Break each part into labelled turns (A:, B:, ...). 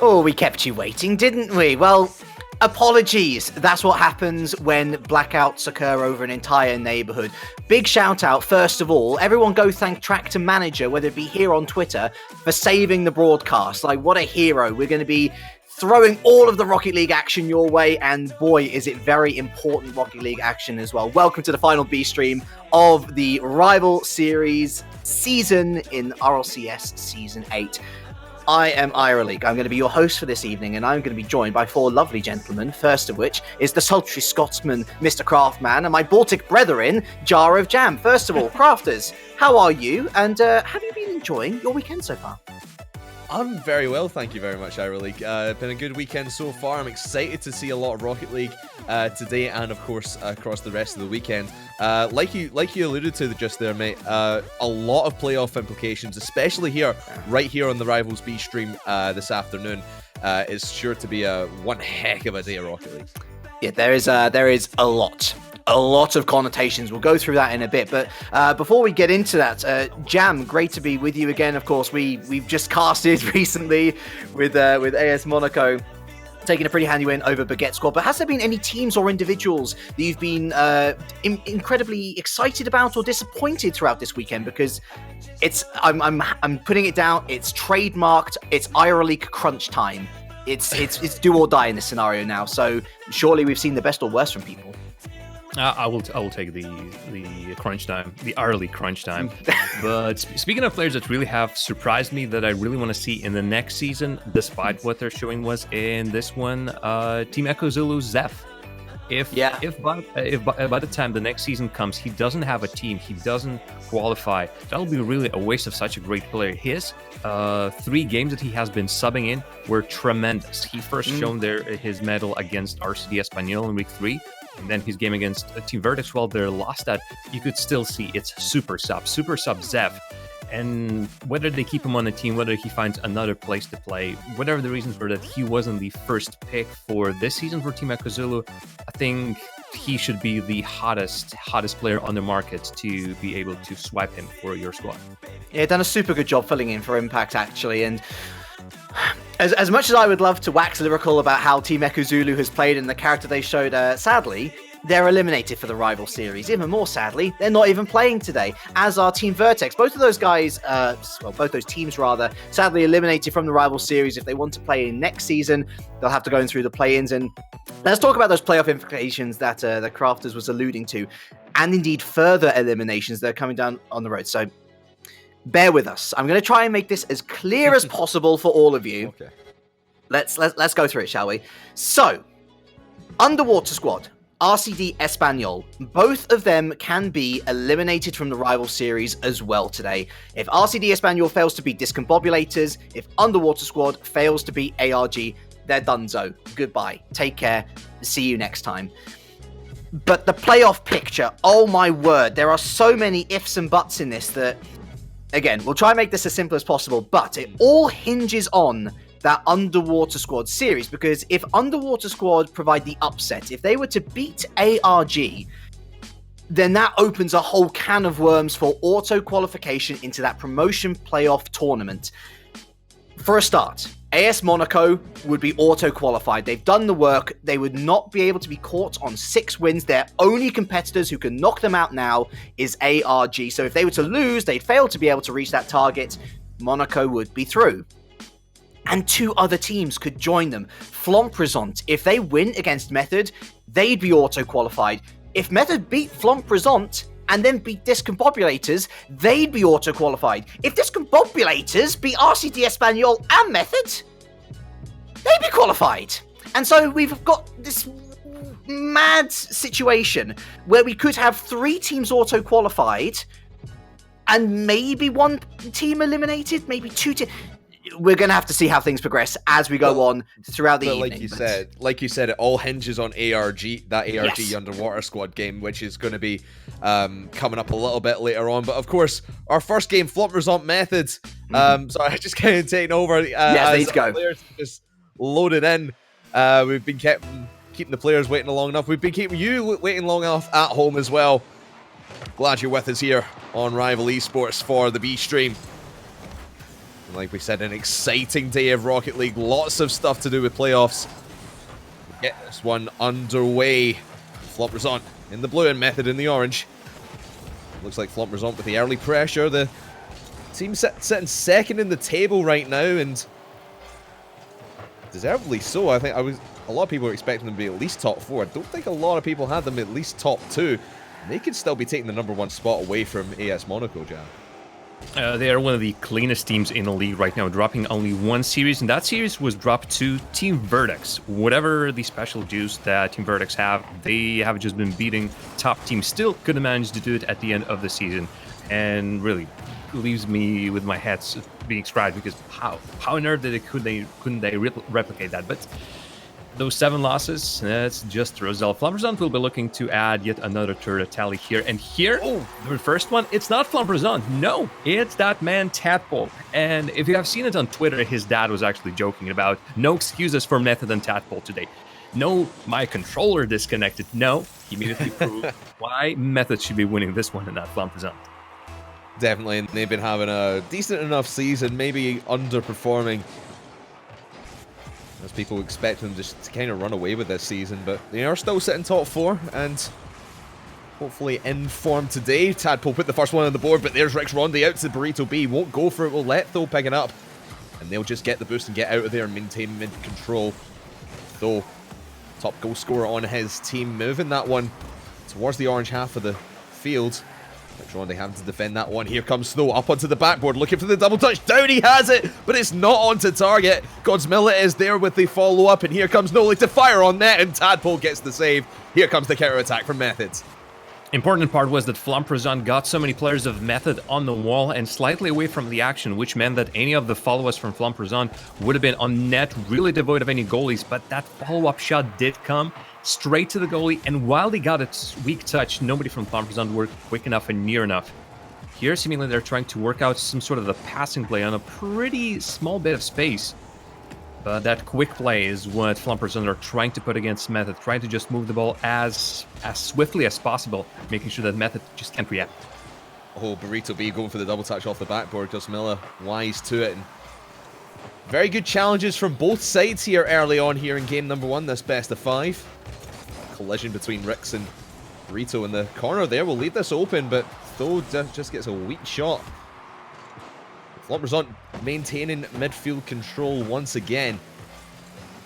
A: Oh, we kept you waiting, didn't we? Well, apologies. That's what happens when blackouts occur over an entire neighborhood. Big shout out, first of all. Everyone go thank Tractor Manager, whether it be here on Twitter, for saving the broadcast. Like, what a hero. We're going to be throwing all of the Rocket League action your way, and boy, is it very important Rocket League action as well. Welcome to the final B stream of the Rival Series season in RLCS Season 8. I am League. I'm going to be your host for this evening, and I'm going to be joined by four lovely gentlemen, first of which is the sultry Scotsman, Mr. Craftman, and my Baltic brethren, Jar of Jam. First of all, Crafters, how are you, and have you been enjoying your weekend so far?
B: I'm very well, thank you very much, League. Been a good weekend so far. I'm excited to see a lot of Rocket League today, and of course across the rest of the weekend. Like you alluded to just there, mate. A lot of playoff implications, especially here, right here on the Rivals B stream this afternoon. Is sure to be one heck of a day of Rocket League.
A: Yeah, there is a lot of connotations. We'll go through that in a bit, but before we get into that, Jam, great to be with you again. Of course, we've just casted recently with AS Monaco, taking a pretty handy win over Baguette Squad. But has there been any teams or individuals that you've been incredibly excited about or disappointed throughout this weekend? Because I'm putting it down. It's trademarked. It's EuroLeague crunch time. It's do or die in this scenario now. So surely we've seen the best or worst from people.
C: I will take the crunch time, the early crunch time. But speaking of players that really have surprised me, that I really want to see in the next season, despite what they're showing was in this one, Team Echo Zulu's Zeph. If by the time the next season comes, he doesn't have a team, he doesn't qualify, that'll be really a waste of such a great player. His 3 games that he has been subbing in were tremendous. He first shown his medal against RCD Espanyol in week 3. And then his game against Team Vertex, while they're lost at, you could still see it's Super Sub Zeph. And whether they keep him on the team, whether he finds another place to play, whatever the reasons were that he wasn't the first pick for this season for Team Echo Zulu, I think he should be the hottest player on the market to be able to swipe him for your squad.
A: Yeah, done a super good job filling in for Impact, actually, and As much as I would love to wax lyrical about how Team Echo Zulu has played and the character they showed, sadly, they're eliminated for the Rival Series. Even more sadly, they're not even playing today, as are Team Vertex. Both of those guys, both those teams rather, sadly eliminated from the Rival Series. If they want to play in next season, they'll have to go in through the play-ins. And let's talk about those playoff implications that the Crafters was alluding to, and indeed further eliminations that are coming down on the road. So bear with us. I'm going to try and make this as clear as possible for all of you.
B: Okay.
A: Let's go through it, shall we? So, Underwater Squad, RCD Espanyol, both of them can be eliminated from the Rival Series as well today. If RCD Espanyol fails to beat Discombobulators, if Underwater Squad fails to beat ARG, they're donezo. Goodbye. Take care. See you next time. But the playoff picture, oh my word, there are so many ifs and buts in this that, again, we'll try and make this as simple as possible, but it all hinges on that Underwater Squad series, because if Underwater Squad provide the upset, if they were to beat ARG, then that opens a whole can of worms for auto qualification into that promotion playoff tournament. For a start, AS Monaco would be auto qualified. They've done the work. They would not be able to be caught on 6 wins. Their only competitors who can knock them out now is ARG. So if they were to lose, they'd fail to be able to reach that target. Monaco would be through. And 2 other teams could join them. Flomp Resont, if they win against Method, they'd be auto-qualified. If Method beat Flomp Resont and then beat Discombobulators, they'd be auto-qualified. If Discombobulators beat RCD Espanyol and Method, they'd be qualified. And so we've got this mad situation where we could have 3 teams auto-qualified and maybe 1 team eliminated, maybe 2 teams. We're going to have to see how things progress as we go on throughout the evening.
B: Like you said, it all hinges on ARG, that ARG
A: Yes.
B: Underwater Squad game, which is going to be coming up a little bit later on. But of course, our first game, Flomp Resont Methods. Sorry, I just kind of taking over.
A: Let's go.
B: Players just loaded in. We've been keeping the players waiting long enough. We've been keeping you waiting long enough at home as well. Glad you're with us here on Rival Esports for the B stream. Like we said, an exciting day of Rocket League. Lots of stuff to do with playoffs. Get this one underway. Flomp Resont in the blue and Method in the orange. Looks like Flomp Resont with the early pressure. The team sitting second in the table right now, and deservedly so. I think a lot of people were expecting them to be at least top 4. I don't think a lot of people had them at least top 2. They could still be taking the #1 spot away from AS Monaco, Jam.
C: They are one of the cleanest teams in the league right now, dropping only 1 series, and that series was dropped to Team Vertex. Whatever the special juice that Team Vertex have, they have just been beating top teams. Still couldn't manage to do it at the end of the season, and really leaves me with my head being scratched, because how on earth couldn't they replicate that? But those 7 losses, that's just a result. Flomp Resont will be looking to add yet another turret tally here. And here, the first one, it's not Flomp Resont. No, it's that man Tadpole. And if you have seen it on Twitter, his dad was actually joking about no excuses for Method and Tadpole today. No, my controller disconnected. No, he immediately proved why Method should be winning this one and not Flomp Resont.
B: Definitely, and they've been having a decent enough season, maybe underperforming as people expect them just to kind of run away with this season, but they are still sitting top 4 and hopefully in form today. Tadpole put the first one on the board, but there's Resont out to Burrito B. Won't go for it, will let Tho pick it up, and they'll just get the boost and get out of there and maintain mid control. Tho, top goal scorer on his team, moving that one towards the orange half of the field. Resont having to defend that one. Here comes Snow up onto the backboard, looking for the double touch. Down he has it, but it's not onto target. Godsmilla is there with the follow-up, and here comes Noli to fire on net, and Tadpole gets the save. Here comes the counter-attack from Methods.
C: Important part was that Flomp Resont got so many players of Method on the wall and slightly away from the action, which meant that any of the follow-ups from Flomp Resont would have been on net, really devoid of any goalies, but that follow-up shot did come straight to the goalie, and while they got its weak touch, nobody from Flomp Resont worked quick enough and near enough. Here, seemingly they're trying to work out some sort of a passing play on a pretty small bit of space. But that quick play is what Flomp Resont are trying to put against Method, trying to just move the ball as swiftly as possible, making sure that Method just can't react.
B: Oh, Burrito B going for the double touch off the backboard. Godsmilla wise to it. And very good challenges from both sides here early on here in game #1, this best of 5. Collision between Rix and Burrito in the corner there will leave this open, but Tho just gets a weak shot. Flomp Resont maintaining midfield control once again.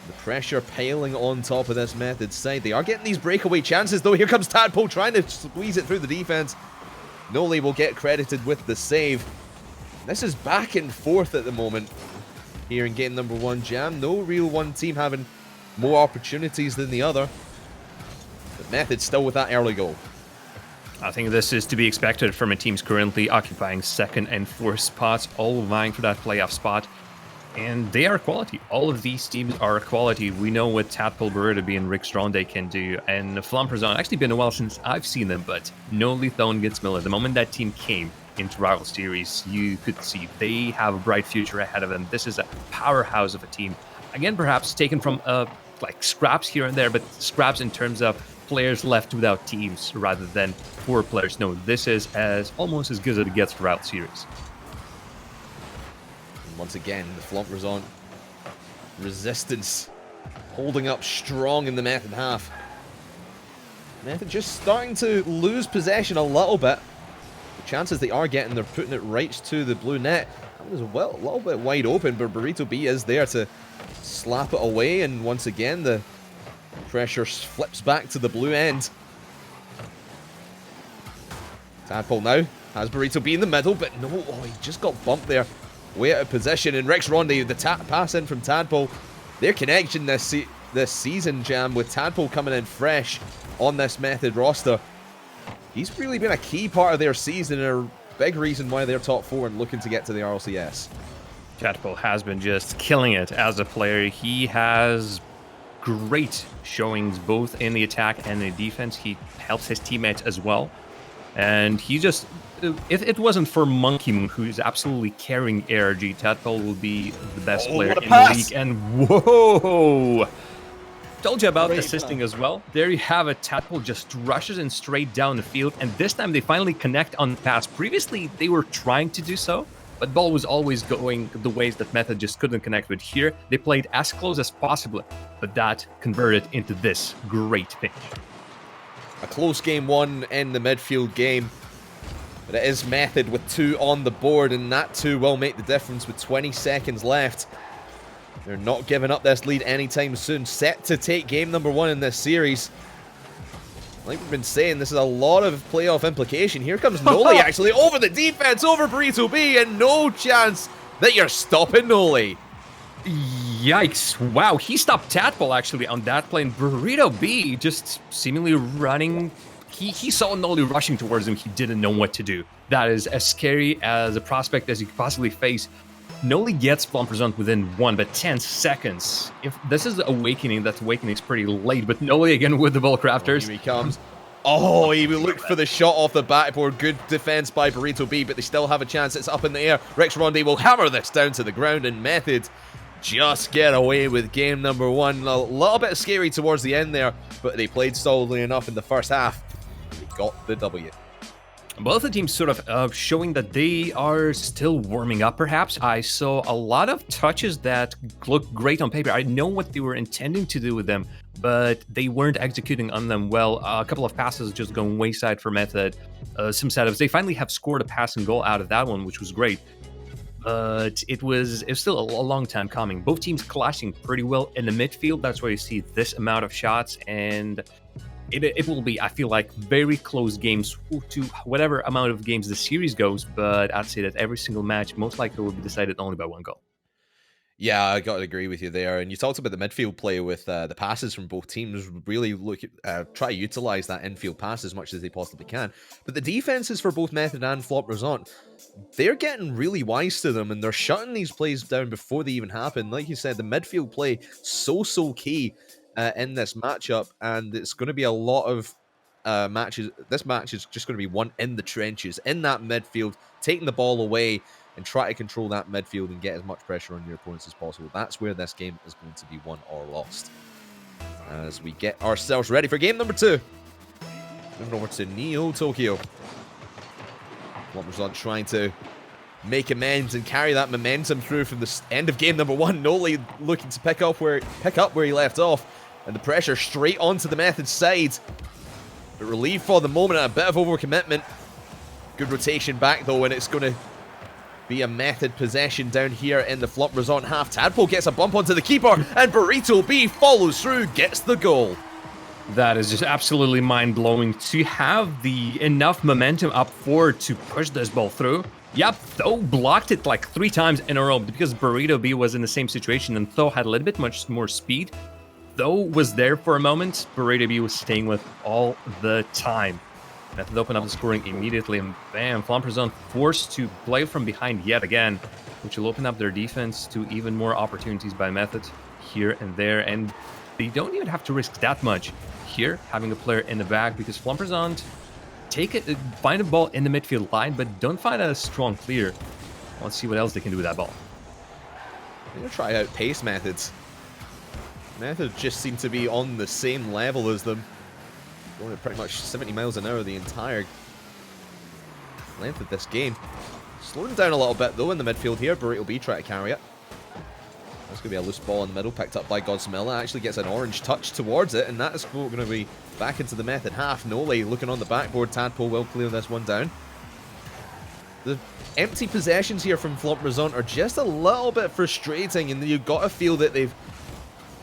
B: The pressure piling on top of this Method side. They are getting these breakaway chances though. Here comes Tadpole trying to squeeze it through the defense. Noli will get credited with the save. This is back and forth at the moment here in game #1, Jam. No real one team having more opportunities than the other. But Method still with that early goal.
C: I think this is to be expected from a teams currently occupying 2nd and 4th spots, all vying for that playoff spot. And they are quality. All of these teams are quality. We know what Tadpole, Burrito B, and Resont can do. And Flomp Resont, actually been a while since I've seen them, but Noli, Tho, and Godsmilla, the moment that team came into Rival Series, you could see they have a bright future ahead of them. This is a powerhouse of a team. Again, perhaps taken from like scraps here and there, but scraps in terms of players left without teams rather than poor players. No, this is almost as good as it gets for Rival Series.
B: And once again, the Flomp Resont resistance holding up strong in the Method half. Method just starting to lose possession a little bit. The chances they are getting, they're putting it right to the blue net. That was a little bit wide open, but Burrito B is there to slap it away, and once again the pressure flips back to the blue end. Tadpole now has Burrito B in the middle, but no, he just got bumped there. Way out of position, and Resont, the tap pass in from Tadpole. Their connection this season, Jam, with Tadpole coming in fresh on this Method roster. He's really been a key part of their season and a big reason why they're top 4 and looking to get to the RLCS.
C: Tadpole has been just killing it as a player. He has great showings both in the attack and the defense. He helps his teammates as well. And he just, if it wasn't for Monkey Moon, who is absolutely carrying ARG, Tadpole will be the best player in the league. And whoa! Told you about assisting as well. There you have it. Tadpole just rushes in straight down the field, and this time they finally connect on the pass. Previously, they were trying to do so, but ball was always going the ways that Method just couldn't connect with. Here, they played as close as possible, but that converted into this great pinch.
B: A close game one in the midfield game. But it is Method with 2 on the board, and that 2 will make the difference with 20 seconds left. They're not giving up this lead anytime soon. Set to take game number 1 in this series. Like we've been saying, this is a lot of playoff implication. Here comes Noli actually over the defense, over Burrito B, and no chance that you're stopping Noli.
C: Yikes. Wow, he stopped Tadpole actually on that play, and Burrito B just seemingly running. He saw Noli rushing towards him. He didn't know what to do. That is as scary as a prospect as you could possibly face. Noli gets Flomp Resont within 1 but 10 seconds. If this is Awakening, that Awakening's pretty late, but Noli again with the ball crafters.
B: Here he comes. Oh, he looked for the shot off the backboard. Good defense by Burrito B, but they still have a chance. It's up in the air. Rex Ronde will hammer this down to the ground, and Method just get away with game number 1. A little bit scary towards the end there, but they played solidly enough in the first half. They got the W.
C: Both the teams sort of showing that they are still warming up, perhaps. I saw a lot of touches that looked great on paper. I know what they were intending to do with them, but they weren't executing on them well. A couple of passes just going wayside for Method. Some setups. They finally have scored a passing goal out of that one, which was great. But it was still a long time coming. Both teams clashing pretty well in the midfield. That's where you see this amount of shots, and it will be, I feel like, very close games to whatever amount of games the series goes, but I'd say that every single match most likely will be decided only by 1 goal.
B: Yeah, I got to agree with you there. And you talked about the midfield play with the passes from both teams. Really try to utilize that infield pass as much as they possibly can. But the defenses for both Method and Flomp Resont, they're getting really wise to them, and they're shutting these plays down before they even happen. Like you said, the midfield play so key in this matchup, and it's going to be a lot of matches. This match is just going to be won in the trenches, in that midfield, taking the ball away and try to control that midfield and get as much pressure on your opponents as possible. That's where this game is going to be won or lost. As we get ourselves ready for game number 2. Moving over to Neo Tokyo. Flomp Resont trying to make amends and carry that momentum through from the end of game number 1. Noli looking to pick up where he left off, and the pressure straight onto the Method side. But relieved for the moment and a bit of overcommitment. Good rotation back though, and it's going to be a Method possession down here in the Flomp Resont half. Tadpole gets a bump onto the keeper, and Burrito B follows through, gets the goal.
C: That is just absolutely mind-blowing to have the enough momentum up forward to push this ball through. Yep, Tho blocked it like 3 times in a row because Burrito B was in the same situation, and Tho had a little bit much more speed. Tho was there for a moment. Burrito B was staying with all the time. Method opened up the scoring immediately, and bam, Flomp Resont forced to play from behind yet again, which will open up their defense to even more opportunities by Method here and there, and they don't even have to risk that much here, having a player in the back, because Flomp Resont find a ball in the midfield line, but don't find a strong clear. Let's see what else they can do with that ball.
B: They're going to try out pace methods. Method just seem to be on the same level as them. Going at pretty much 70 miles an hour the entire length of this game. Slowing down a little bit though in the midfield here. Burrito B try to carry it. That's going to be a loose ball in the middle, picked up by Godsmilla. Actually gets an orange touch towards it, and that is going to be back into the Method half. Noli looking on the backboard. Tadpole will clear this one down. The empty possessions here from Flomp Resont are just a little bit frustrating, and you've got to feel that they've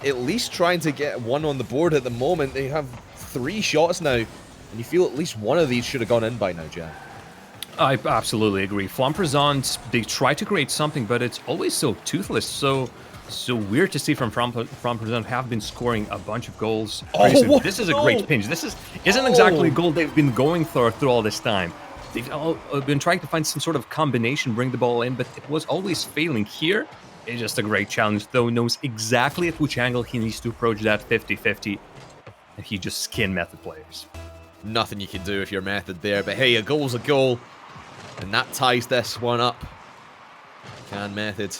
B: at least trying to get one on the board at the moment. They have 3 shots now, and you feel at least one of these should have gone in by now, Jan.
C: I absolutely agree. Flomp Resont, they try to create something, but it's always so toothless, so weird to see from Flomp Resont have been scoring a bunch of goals.
B: Oh,
C: this is a great pinch. This isn't exactly a goal they've been going for through all this time. They've been trying to find some sort of combination, bring the ball in, but it was always failing. Here, it's just a great challenge. Tho knows exactly at which angle he needs to approach that 50-50, and he just skin Method players.
B: Nothing you can do if you're Method there, but hey, a goal's a goal, and that ties this one up. Can Method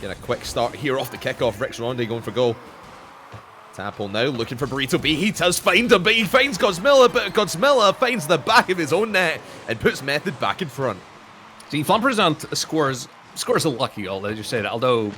B: get a quick start here off the kickoff? Rex Ronde going for goal. Tadpole now looking for Burrito B. He does find him, but he finds Godsmilla, but Godsmilla finds the back of his own net and puts Method back in front.
C: See, Flomp scores a lucky goal, as you said, although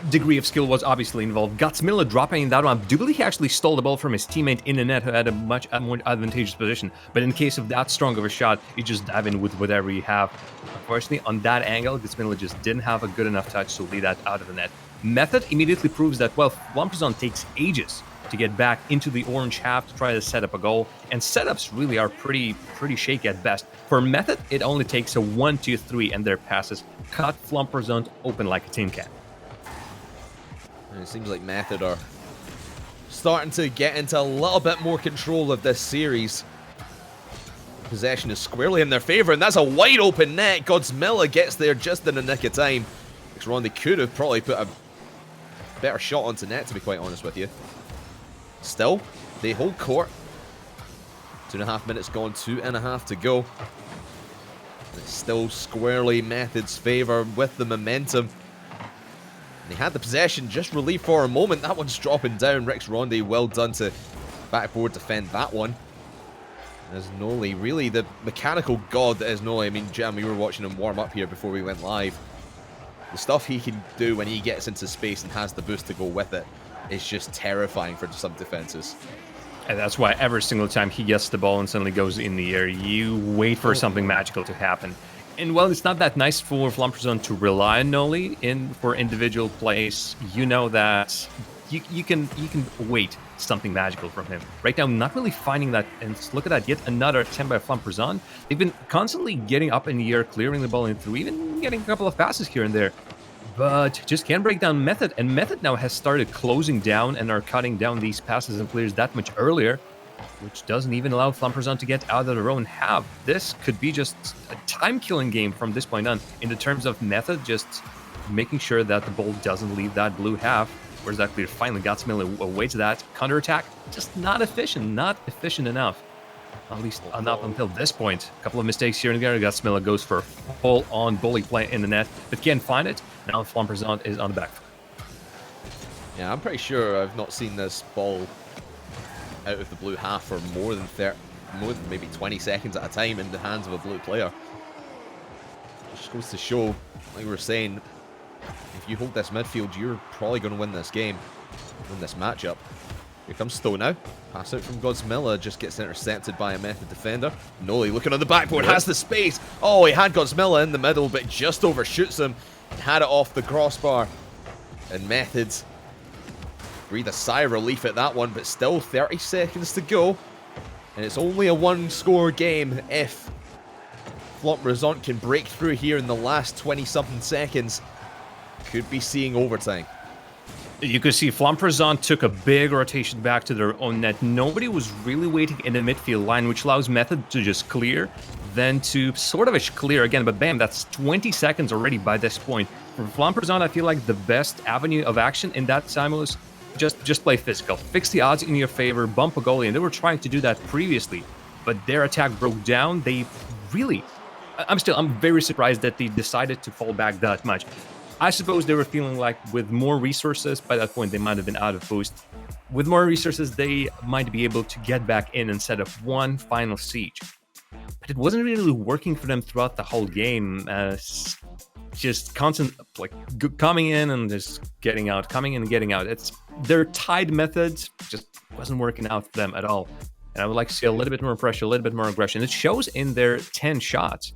C: degree of skill was obviously involved. Gutsmiller dropping that one. I do believe he actually stole the ball from his teammate in the net who had a much more advantageous position. But in case of that strong of a shot, you just dive in with whatever you have. Unfortunately, on that angle, Gutsmiller just didn't have a good enough touch to lead that out of the net. Method immediately proves that, well, Flomp takes ages to get back into the orange half to try to set up a goal, and setups really are pretty shaky at best. For Method, it only takes a 1-2-3, and their passes cut Flomp open like a tin can.
B: And it seems like Method are starting to get into a little bit more control of this series. Possession is squarely in their favor, and that's a wide open net. Godsmilla gets there just in the nick of time. Ron, they could have probably put a better shot onto net, to be quite honest with you. Still, they hold court. 2.5 minutes gone, 2.5 to go. It's still squarely Method's favor with the momentum. They had the possession, just relieved for a moment. That one's dropping down. Rex Ronde, well done to backboard defend that one. As Noli, really the mechanical god that is Noli. I mean, Jam, we were watching him warm up here before we went live. The stuff he can do when he gets into space and has the boost to go with it is just terrifying for some defenses.
C: And that's why every single time he gets the ball and suddenly goes in the air, you wait for something magical to happen. And while it's not that nice for Flomp to rely on Noli for individual plays, you know that you can wait something magical from him. Right now, not really finding that, and look at that, yet another attempt by Flomp. They've been constantly getting up in the air, clearing the ball in through, even getting a couple of passes here and there, but just can't break down Method, and Method now has started closing down and are cutting down these passes and clears that much earlier, which doesn't even allow Flomp to get out of their own half. This could be just a time-killing game from this point on, in the terms of Method just making sure that the ball doesn't leave that blue half. Where's that clear? Finally, Gutsmiller awaits that. Counterattack, just not efficient enough. At least not until this point. A couple of mistakes here and there. Gutsmiller goes for a full-on bully play in the net, but can't find it. Now Flomp is on the back foot.
B: Yeah, I'm pretty sure I've not seen this ball out of the blue half for more than maybe 20 seconds at a time in the hands of a blue player. It just goes to show, like we were saying, if you hold this midfield, you're probably going to win this game, win this matchup. Here comes Stowe now. Pass out from Godsmilla, just gets intercepted by a Method defender. Noli looking on the backboard, has the space. Oh, he had Godsmilla in the middle, but just overshoots him. Had it off the crossbar. And Method breathe a sigh of relief at that one, but still 30 seconds to go. And it's only a one-score game if Flomp Resont can break through here in the last 20-something seconds. Could be seeing overtime.
C: You could see Flomp took a big rotation back to their own net. Nobody was really waiting in the midfield line, which allows Method to just clear, then to sort of clear again, but bam, that's 20 seconds already by this point. For Flomp I feel like the best avenue of action in that time was just play physical. Fix the odds in your favor, bump a goalie, and they were trying to do that previously, but their attack broke down. They really... I'm very surprised that they decided to fall back that much. I suppose they were feeling like with more resources, by that point they might have been out of boost. With more resources, they might be able to get back in and set up one final siege. But it wasn't really working for them throughout the whole game. Just constant, like, coming in and just getting out, coming in and getting out. It's their tied methods just wasn't working out for them at all. And I would like to see a little bit more pressure, a little bit more aggression. It shows in their 10 shots.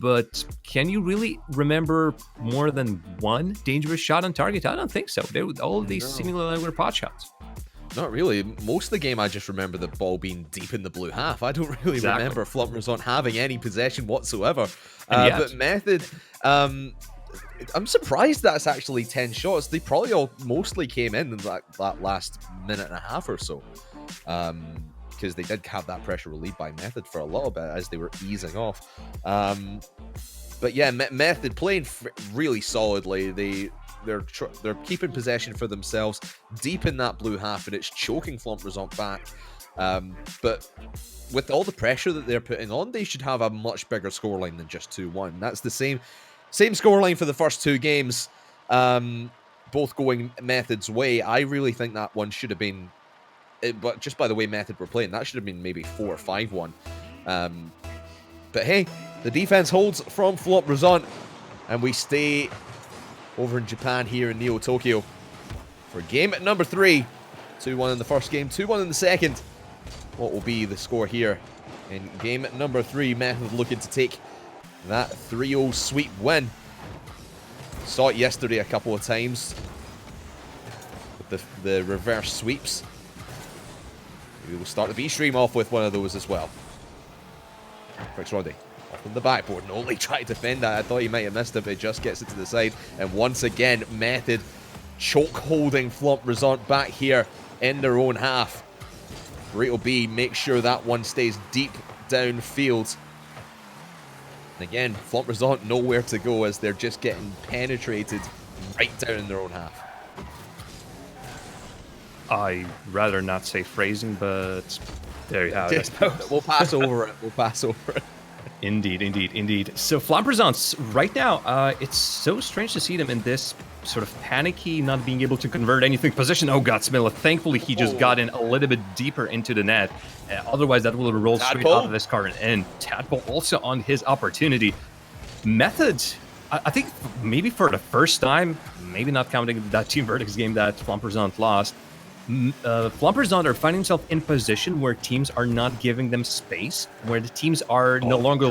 C: But can you really remember more than one dangerous shot on target? I don't think so. All of these seemingly were pot shots.
B: Not really. Most of the game, I just remember the ball being deep in the blue half. I don't really remember Flomp Resont having any possession whatsoever. But Method, I'm surprised that's actually 10 shots. They probably all mostly came in that last minute and a half or so. Because they did have that pressure relieved by Method for a little bit as they were easing off. But yeah, Method playing really solidly. They're keeping possession for themselves deep in that blue half, and it's choking Flomp Resont back. But with all the pressure that they're putting on, they should have a much bigger scoreline than just 2-1. That's the same scoreline for the first two games, both going Method's way. I really think that one should have been... but just by the way Method were playing, that should have been maybe 4 or 5-1. But hey, the defense holds from Flomp Resont, and we stay over in Japan here in Neo Tokyo for game number 3. 2-1 in the first game, 2-1 in the second. What will be the score here in game number 3? Method looking to take that 3-0 sweep win. Saw it yesterday a couple of times with the reverse sweeps. We will start the B stream off with one of those as well. Roddy off on the backboard. Noli tried to defend that. I thought he might have missed it, but he just gets it to the side. And once again, Method choke holding Flomp Resont back here in their own half. Burrito B makes sure that one stays deep downfield. And again, Flomp Resont nowhere to go as they're just getting penetrated right down in their own half.
C: I'd rather not say phrasing, but there you have it.
B: We'll pass over it. We'll pass over it.
C: Indeed, indeed, indeed. So Flomp Resont, right now, it's so strange to see them in this sort of panicky, not being able to convert anything position. Oh, Godsmilla, thankfully he just got in a little bit deeper into the net. Otherwise, that would have rolled straight out of this card. And Tadpole also on his opportunity. Method, I think maybe for the first time, maybe not counting that Team Verdict's game that Flomp Resont lost, Flomp Resont are finding themselves in position where teams are not giving them space, where the teams are no longer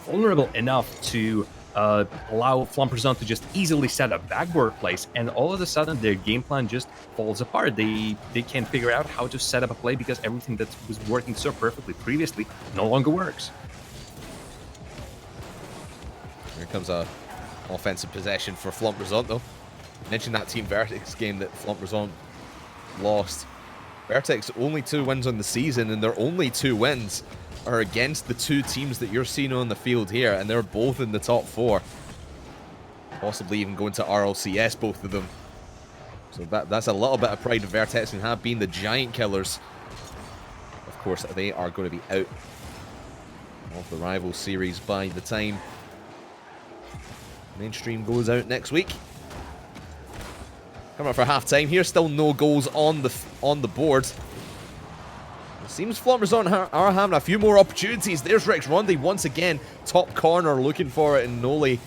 C: vulnerable enough to allow Flomp Resont to just easily set up backboard plays, and all of a sudden their game plan just falls apart. They can't figure out how to set up a play because everything that was working so perfectly previously no longer works.
B: Here comes a offensive possession for Flomp Resont though. Mentioned that Team Vertex game that Flomp Resont lost. Vertex only 2 wins on the season, and their only 2 wins are against the 2 teams that you're seeing on the field here, and they're both in the top 4. Possibly even going to RLCS, both of them. So that's a little bit of pride of Vertex, and have been the giant killers. Of course, they are going to be out of the rival series by the time mainstream goes out next week. Coming up for half-time here, still no goals on the board. It seems Flomp Resont are having a few more opportunities. There's Rex Rondi once again, top corner looking for it, and Noli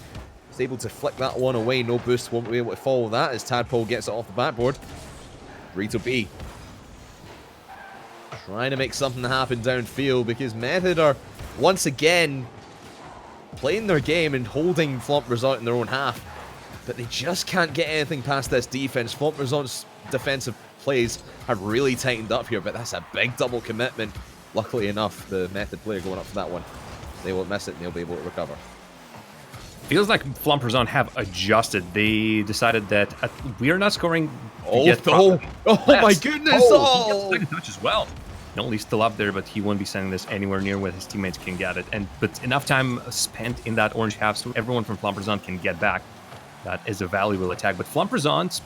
B: is able to flick that one away. No boost, won't be able to follow that as Tadpole gets it off the backboard. Burrito B trying to make something happen downfield because Method are once again playing their game and holding Flomp Resont in their own half. But they just can't get anything past this defense. Flomp Resont's defensive plays have really tightened up here, but that's a big double commitment. Luckily enough, the Method player going up for that one, they won't miss it and they'll be able to recover.
C: Feels like Flomp Resont have adjusted. They decided that we are not scoring.
B: Oh my goodness!
C: He gets a touch as well. Noli's still up there, but he won't be sending this anywhere near where his teammates can get it. But enough time spent in that orange half so everyone from Flomp Resont can get back. That is a valuable attack. But Flomp Resont,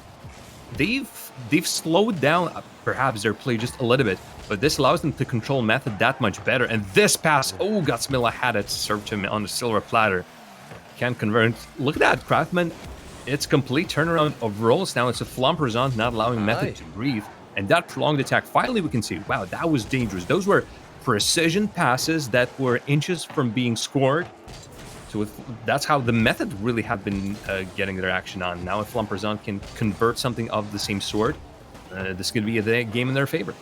C: they've slowed down perhaps their play just a little bit, but this allows them to control Method that much better. And this pass, oh, Godsmilla had it served to him on the silver platter. Can't convert. Look at that, Craftman. It's complete turnaround of roles now. It's a Flomp Resont not allowing Method to breathe. And that prolonged attack, finally we can see, wow, that was dangerous. Those were precision passes that were inches from being scored. So that's how the Method really have been getting their action on. Now if Flomp Resont can convert something of the same sort, this could be a game in their favor.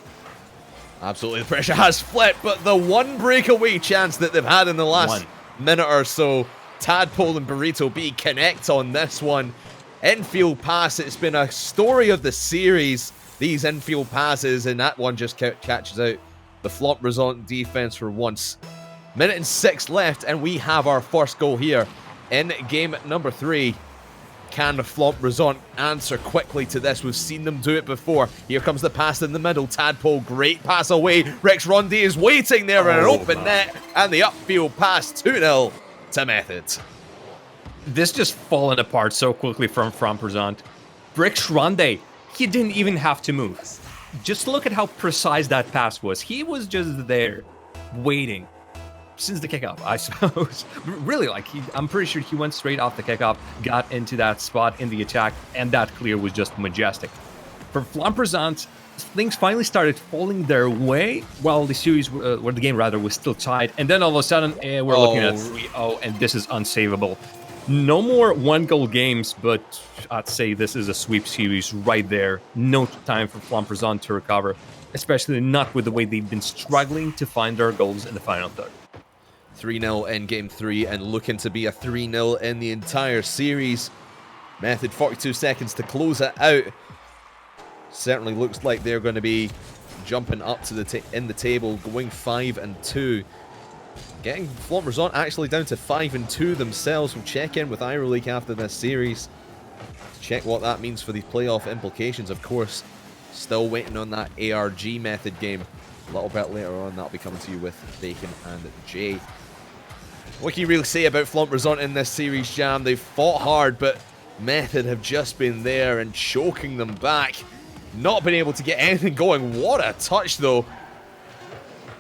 B: Absolutely, the pressure has flipped, but the one breakaway chance that they've had in the last minute or so, Tadpole and Burrito B connect on this one. Infield pass, it's been a story of the series, these infield passes, and that one just catches out the Flomp Resont defense for once. Minute and 6 left, and we have our first goal here in game number 3. Can Flomp Resont answer quickly to this? We've seen them do it before. Here comes the pass in the middle. Tadpole, great pass away. Rex Rondi is waiting there in an open net, and the upfield pass 2-0 to Method.
C: This just fallen apart so quickly from Flomp Resont. Rex Rondi, he didn't even have to move. Just look at how precise that pass was. He was just there, waiting. Since the kickoff, I suppose. Really, I'm pretty sure he went straight off the kickoff, got into that spot in the attack, and that clear was just majestic. For Flomp Resont, things finally started falling their way while the series, where the game rather, was still tied. And then all of a sudden, we're looking at 3-0, and this is unsavable. No more one-goal games, but I'd say this is a sweep series right there. No time for Flomp Resont to recover, especially not with the way they've been struggling to find their goals in the final third.
B: 3-0 in Game 3 and looking to be a 3-0 in the entire series. Method 42 seconds to close it out. Certainly looks like they're going to be jumping up to the in the table, going 5-2. Getting Flomp Resont actually down to 5-2 themselves. We'll check in with EuroLeague after this series to check what that means for the playoff implications. Of course, still waiting on that ARG method game. A little bit later on, that'll be coming to you with Bacon and Jay. What can you really say about Flomp Resont in this series, Jam? They've fought hard, but Method have just been there and choking them back. Not been able to get anything going. What a touch, though.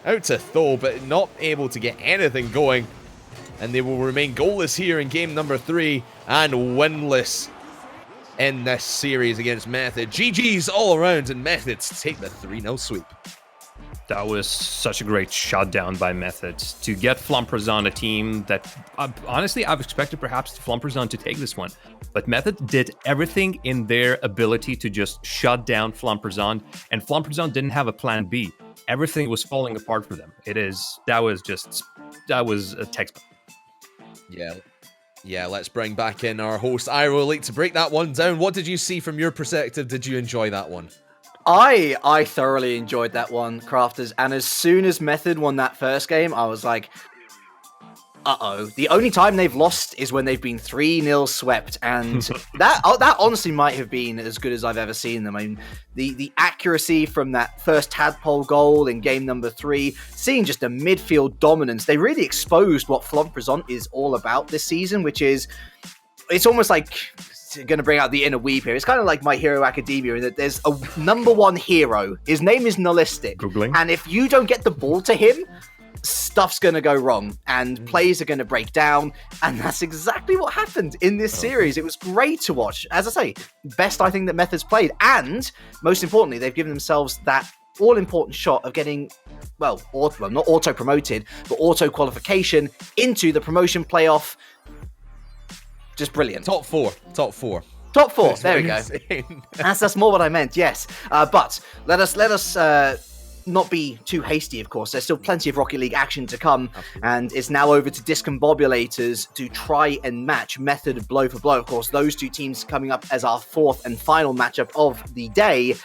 B: Out to Tho, but not able to get anything going. And they will remain goalless here in game number 3 and winless in this series against Method. GG's all around, and Methods take the 3-0 sweep.
C: That was such a great shutdown by Method to get Flomp Resont, a team that, honestly, I've expected perhaps Flomp Resont to take this one. But Method did everything in their ability to just shut down Flomp Resont, and Flomp Resont didn't have a plan B. Everything was falling apart for them. That was a textbook.
B: Yeah, let's bring back in our host, EuroLeague, to break that one down. What did you see from your perspective? Did you enjoy that one?
A: I thoroughly enjoyed that one, Crafters, and as soon as Method won that first game, I was like, uh-oh. The only time they've lost is when they've been 3-0 swept, and that honestly might have been as good as I've ever seen them. I mean, the accuracy from that first tadpole goal in game number 3, seeing just a midfield dominance, they really exposed what Flomp Resont is all about this season, which is, it's almost like, going to bring out the inner weeb here. It's kind of like My Hero Academia in that there's a number one hero. His name is Nihilistic.
C: Googling.
A: And if you don't get the ball to him, stuff's going to go wrong and plays are going to break down. And that's exactly what happened in this series. It was great to watch. As I say, best I think that Method's played. And most importantly, they've given themselves that all-important shot of getting, not auto-promoted, but auto-qualification into the promotion playoff. Just brilliant.
B: Top four.
A: There we go. That's more what I meant. Yes, but let us not be too hasty. Of course, there's still plenty of Rocket League action to come, and it's now over to Discombobulators to try and match Method blow for blow. Of course, those two teams coming up as our fourth and final matchup of the day.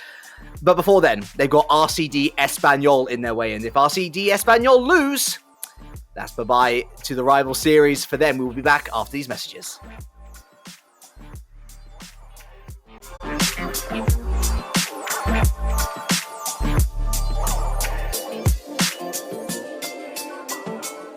A: But before then, they've got RCD Espanyol in their way, and if RCD Espanyol lose, that's bye-bye to the rival series for them. We will be back after these messages.